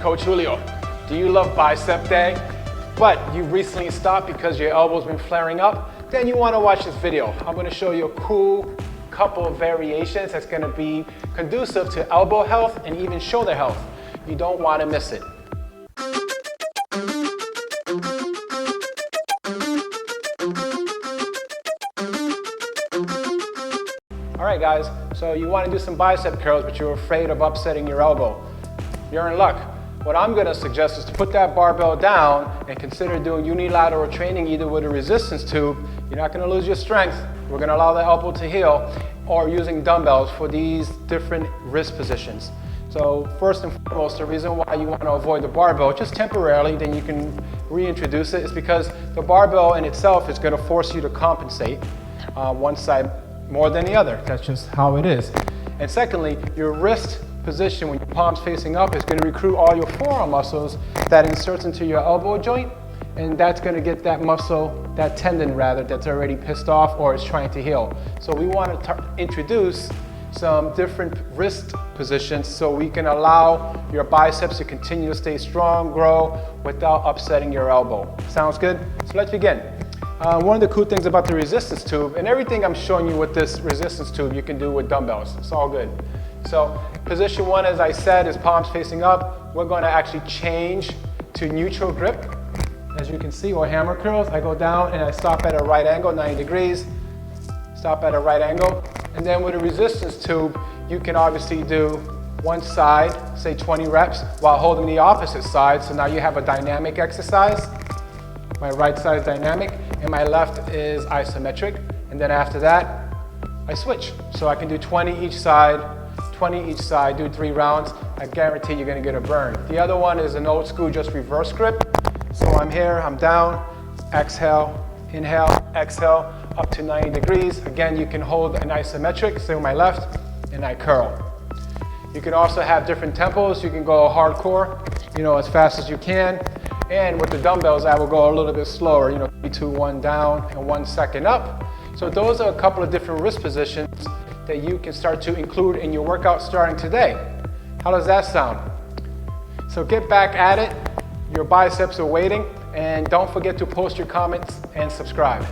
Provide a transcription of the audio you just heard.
Coach Julio. Do you love bicep day, but you recently stopped because your elbow's been flaring up? Then you want to watch this video. I'm going to show you a cool couple of variations that's going to be conducive to elbow health and even shoulder health. You don't want to miss it. All right guys, so you want to do some bicep curls, but you're afraid of upsetting your elbow. You're in luck. What I'm going to suggest is to put that barbell down and consider doing unilateral training either with a resistance tube. You're not going to lose your strength. We're going to allow the elbow to heal, or using dumbbells for these different wrist positions. So first and foremost, the reason why you want to avoid the barbell just temporarily, then you can reintroduce it, is because the barbell in itself is going to force you to compensate one side more than the other. That's just how it is. And secondly, your wrist position when your palm's facing up is going to recruit all your forearm muscles that inserts into your elbow joint, and that's going to get that muscle, that tendon rather, that's already pissed off or is trying to heal. So we want to introduce some different wrist positions so we can allow your biceps to continue to stay strong, grow, without upsetting your elbow. Sounds good? So let's begin. One of the cool things about the resistance tube, and everything I'm showing you with this resistance tube you can do with dumbbells. It's all good. So position one, as I said, is palms facing up. We're going to actually change to neutral grip. As you can see, or hammer curls, I go down and I stop at a right angle, 90 degrees. Stop at a right angle. And then with a resistance tube, you can obviously do one side, say 20 reps, while holding the opposite side. So now you have a dynamic exercise. My right side is dynamic, and my left is isometric. And then after that, I switch. So I can do 20 each side, 20 each side, do 3 rounds. I guarantee you're gonna get a burn. The other one is an old school, just reverse grip. So I'm here, I'm down, exhale, inhale, exhale, up to 90 degrees. Again, you can hold an isometric, so my left, and I curl. You can also have different tempos. You can go hardcore, as fast as you can. And with the dumbbells, I will go a little bit slower, 3, 2, 1 down, and 1 second up. So those are a couple of different wrist positions that you can start to include in your workout starting today. How does that sound? So get back at it. Your biceps are waiting, and don't forget to post your comments and subscribe.